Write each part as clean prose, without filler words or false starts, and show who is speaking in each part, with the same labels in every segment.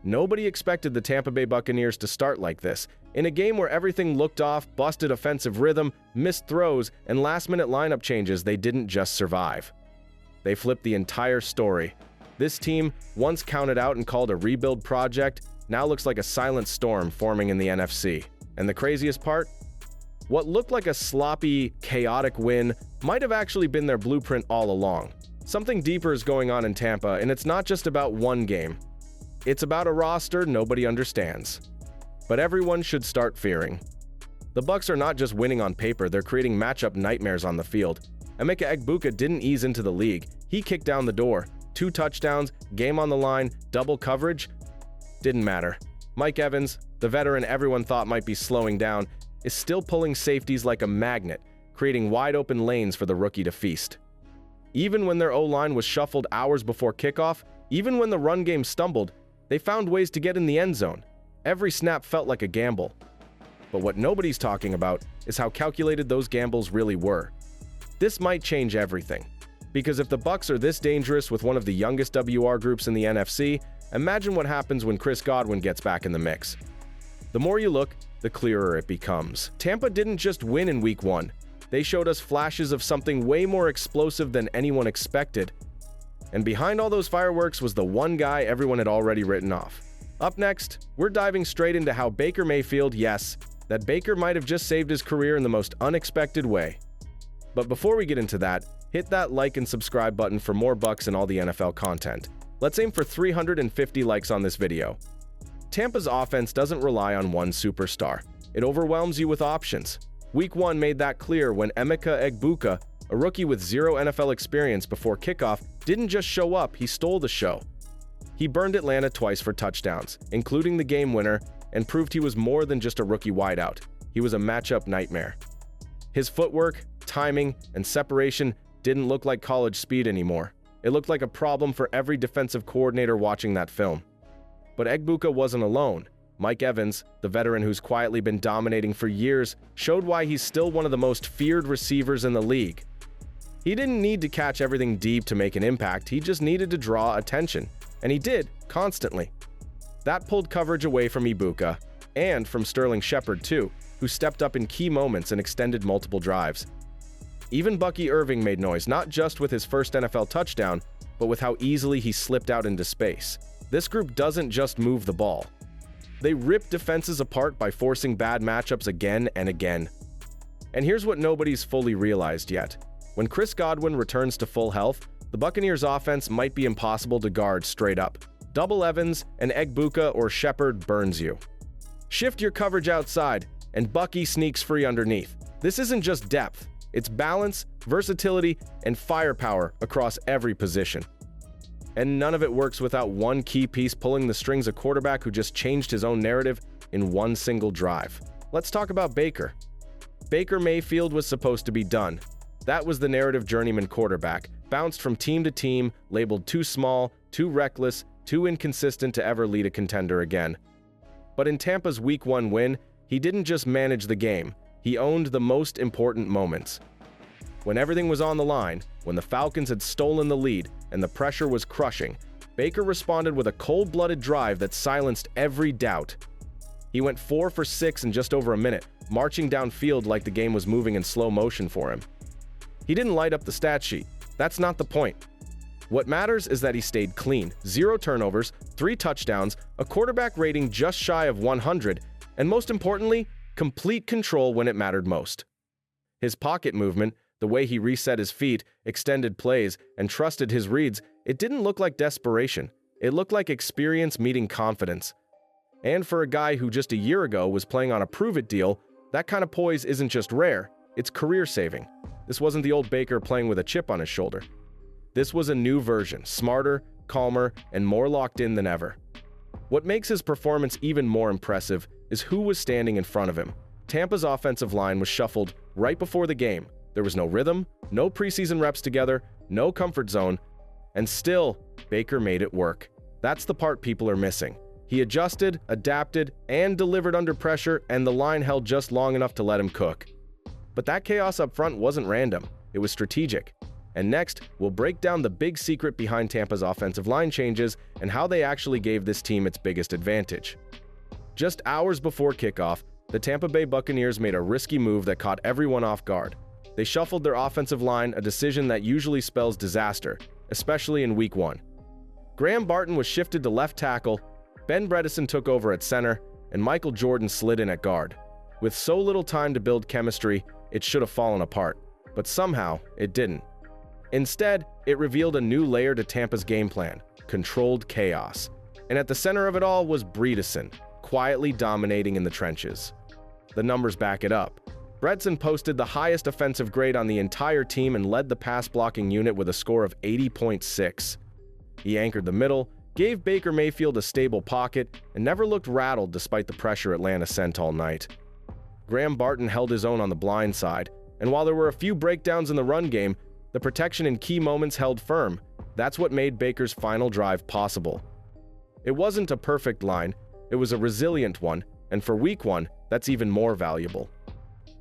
Speaker 1: Nobody expected the Tampa Bay Buccaneers to start like this. In a game where everything looked off, busted offensive rhythm, missed throws, and last-minute lineup changes, they didn't just survive. They flipped the entire story. This team, once counted out and called a rebuild project, now looks like a silent storm forming in the NFC. And the craziest part? What looked like a sloppy, chaotic win might have actually been their blueprint all along. Something deeper is going on in Tampa, and it's not just about one game. It's about a roster nobody understands. But everyone should start fearing. The Bucs are not just winning on paper, they're creating matchup nightmares on the field. Emeka Egbuka didn't ease into the league. He kicked down the door. 2 touchdowns, game on the line, double coverage. Didn't matter. Mike Evans, the veteran everyone thought might be slowing down, is still pulling safeties like a magnet, creating wide-open lanes for the rookie to feast. Even when their O-line was shuffled hours before kickoff, even when the run game stumbled, they found ways to get in the end zone. Every snap felt like a gamble. But what nobody's talking about is how calculated those gambles really were. This might change everything. Because if the Bucs are this dangerous with one of the youngest WR groups in the NFC, imagine what happens when Chris Godwin gets back in the mix. The more you look, the clearer it becomes. Tampa didn't just win in Week 1. They showed us flashes of something way more explosive than anyone expected. And behind all those fireworks was the one guy everyone had already written off. Up next, we're diving straight into how Baker Mayfield, yes, that Baker might have just saved his career in the most unexpected way. But before we get into that, hit that like and subscribe button for more Bucs and all the NFL content. Let's aim for 350 likes on this video. Tampa's offense doesn't rely on one superstar. It overwhelms you with options. Week 1 made that clear when Emeka Egbuka, a rookie with 0 NFL experience before kickoff, didn't just show up, he stole the show. He burned Atlanta twice for touchdowns, including the game winner, and proved he was more than just a rookie wideout. He was a matchup nightmare. His footwork, timing, and separation didn't look like college speed anymore. It looked like a problem for every defensive coordinator watching that film. But Egbuka wasn't alone. Mike Evans, the veteran who's quietly been dominating for years, showed why he's still one of the most feared receivers in the league. He didn't need to catch everything deep to make an impact, he just needed to draw attention. And he did, constantly. That pulled coverage away from Egbuka, and from Sterling Shepard too, who stepped up in key moments and extended multiple drives. Even Bucky Irving made noise, not just with his first NFL touchdown, but with how easily he slipped out into space. This group doesn't just move the ball. They rip defenses apart by forcing bad matchups again and again. And here's what nobody's fully realized yet. When Chris Godwin returns to full health, the Buccaneers' offense might be impossible to guard straight up. Double Evans and Egbuka or Shepard burns you. Shift your coverage outside, and Bucky sneaks free underneath. This isn't just depth. It's balance, versatility, and firepower across every position. And none of it works without one key piece pulling the strings, a quarterback who just changed his own narrative in one single drive. Let's talk about Baker. Baker Mayfield was supposed to be done. That was the narrative journeyman quarterback, bounced from team to team, labeled too small, too reckless, too inconsistent to ever lead a contender again. But in Tampa's Week 1 win, he didn't just manage the game, he owned the most important moments. When everything was on the line, when the Falcons had stolen the lead and the pressure was crushing, Baker responded with a cold-blooded drive that silenced every doubt. He went 4 for 6 in just over a minute, marching downfield like the game was moving in slow motion for him. He didn't light up the stat sheet. That's not the point. What matters is that he stayed clean, 0 turnovers, 3 touchdowns, a quarterback rating just shy of 100, and most importantly, complete control when it mattered most. His pocket movement, the way he reset his feet, extended plays, and trusted his reads, it didn't look like desperation. It looked like experience meeting confidence. And for a guy who just a year ago was playing on a prove-it deal, that kind of poise isn't just rare, it's career-saving. This wasn't the old Baker playing with a chip on his shoulder. This was a new version, smarter, calmer, and more locked in than ever. What makes his performance even more impressive is who was standing in front of him. Tampa's offensive line was shuffled right before the game. There was no rhythm, no preseason reps together, no comfort zone, and still, Baker made it work. That's the part people are missing. He adjusted, adapted, and delivered under pressure, and the line held just long enough to let him cook. But that chaos up front wasn't random. It was strategic. And next, we'll break down the big secret behind Tampa's offensive line changes and how they actually gave this team its biggest advantage. Just hours before kickoff, the Tampa Bay Buccaneers made a risky move that caught everyone off guard. They shuffled their offensive line, a decision that usually spells disaster, especially in Week 1. Graham Barton was shifted to left tackle, Ben Bredeson took over at center, and Michael Jordan slid in at guard. With so little time to build chemistry, it should have fallen apart, but somehow it didn't. Instead, it revealed a new layer to Tampa's game plan: controlled chaos. And at the center of it all was Bredeson, quietly dominating in the trenches. The numbers back it up. Bredeson posted the highest offensive grade on the entire team and led the pass-blocking unit with a score of 80.6. He anchored the middle, gave Baker Mayfield a stable pocket, and never looked rattled despite the pressure Atlanta sent all night. Graham Barton held his own on the blind side, and while there were a few breakdowns in the run game, the protection in key moments held firm. That's what made Baker's final drive possible. It wasn't a perfect line, it was a resilient one, and for Week 1, that's even more valuable.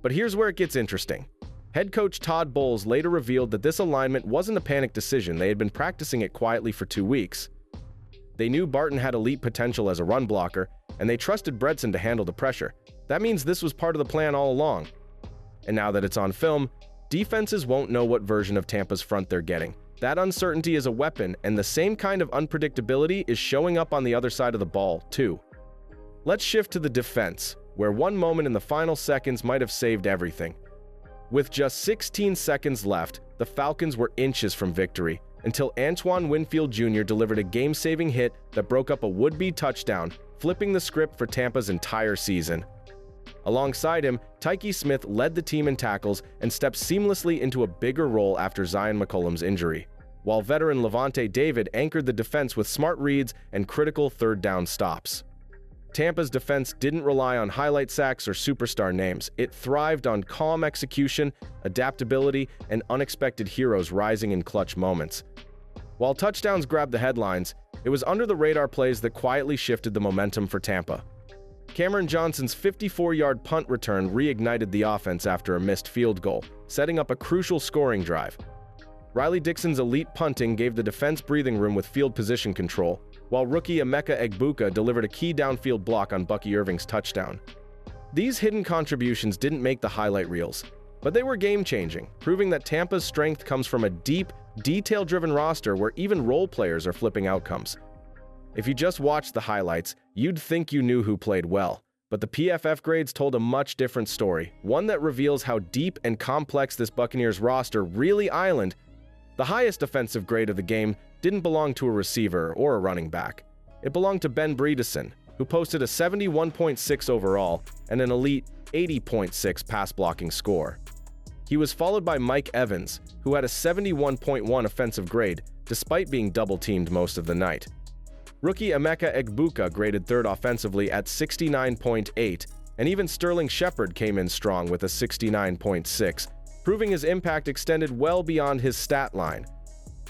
Speaker 1: But here's where it gets interesting. Head coach Todd Bowles later revealed that this alignment wasn't a panic decision. They had been practicing it quietly for 2 weeks. They knew Barton had elite potential as a run blocker, and they trusted Bredeson to handle the pressure. That means this was part of the plan all along. And now that it's on film, defenses won't know what version of Tampa's front they're getting. That uncertainty is a weapon, and the same kind of unpredictability is showing up on the other side of the ball, too. Let's shift to the defense, where one moment in the final seconds might have saved everything. With just 16 seconds left, the Falcons were inches from victory, until Antoine Winfield Jr. delivered a game-saving hit that broke up a would-be touchdown, flipping the script for Tampa's entire season. Alongside him, Tyke Smith led the team in tackles and stepped seamlessly into a bigger role after Zion McCollum's injury, while veteran Levante David anchored the defense with smart reads and critical third-down stops. Tampa's defense didn't rely on highlight sacks or superstar names. It thrived on calm execution, adaptability, and unexpected heroes rising in clutch moments. While touchdowns grabbed the headlines, it was under-the-radar plays that quietly shifted the momentum for Tampa. Cameron Johnson's 54-yard punt return reignited the offense after a missed field goal, setting up a crucial scoring drive. Riley Dixon's elite punting gave the defense breathing room with field position control, while rookie Emeka Egbuka delivered a key downfield block on Bucky Irving's touchdown. These hidden contributions didn't make the highlight reels, but they were game-changing, proving that Tampa's strength comes from a deep, detail-driven roster where even role players are flipping outcomes. If you just watched the highlights, you'd think you knew who played well, but the PFF grades told a much different story, one that reveals how deep and complex this Buccaneers roster really island. The highest offensive grade of the game didn't belong to a receiver or a running back. It belonged to Ben Bredeson, who posted a 71.6 overall and an elite 80.6 pass-blocking score. He was followed by Mike Evans, who had a 71.1 offensive grade, despite being double-teamed most of the night. Rookie Emeka Egbuka graded third offensively at 69.8, and even Sterling Shepard came in strong with a 69.6, proving his impact extended well beyond his stat line.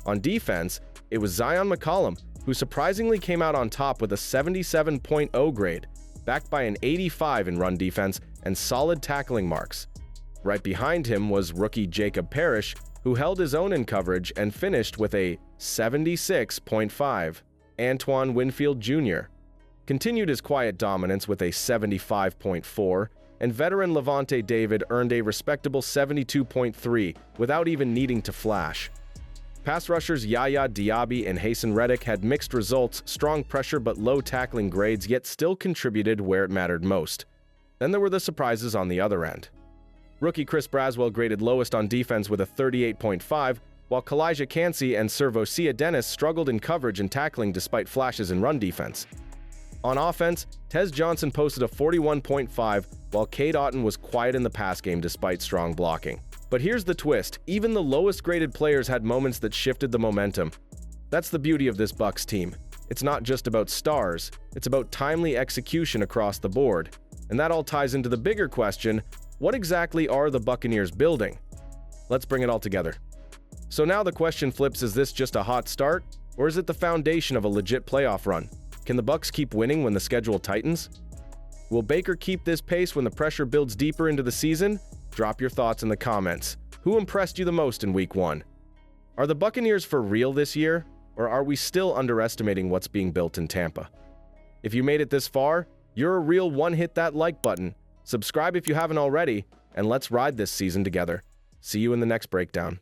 Speaker 1: On defense, it was Zion McCollum, who surprisingly came out on top with a 77.0 grade, backed by an 85 in run defense and solid tackling marks. Right behind him was rookie Jacob Parrish, who held his own in coverage and finished with a 76.5. Antoine Winfield Jr. continued his quiet dominance with a 75.4, and veteran Levante David earned a respectable 72.3 without even needing to flash. Pass rushers Yaya Diaby and Hasan Reddick had mixed results, strong pressure but low tackling grades, yet still contributed where it mattered most. Then there were the surprises on the other end. Rookie Chris Braswell graded lowest on defense with a 38.5, while Kalijah Cansey and Servosia Dennis struggled in coverage and tackling despite flashes in run defense. On offense, Tez Johnson posted a 41.5, while Cade Otton was quiet in the pass game despite strong blocking. But here's the twist, even the lowest graded players had moments that shifted the momentum. That's the beauty of this Bucs team. It's not just about stars, it's about timely execution across the board. And that all ties into the bigger question, what exactly are the Buccaneers building? Let's bring it all together. So now the question flips, is this just a hot start, or is it the foundation of a legit playoff run? Can the Bucs keep winning when the schedule tightens? Will Baker keep this pace when the pressure builds deeper into the season? Drop your thoughts in the comments. Who impressed you the most in Week 1? Are the Buccaneers for real this year, or are we still underestimating what's being built in Tampa? If you made it this far, you're a real one. Hit that like button, subscribe if you haven't already, and let's ride this season together. See you in the next breakdown.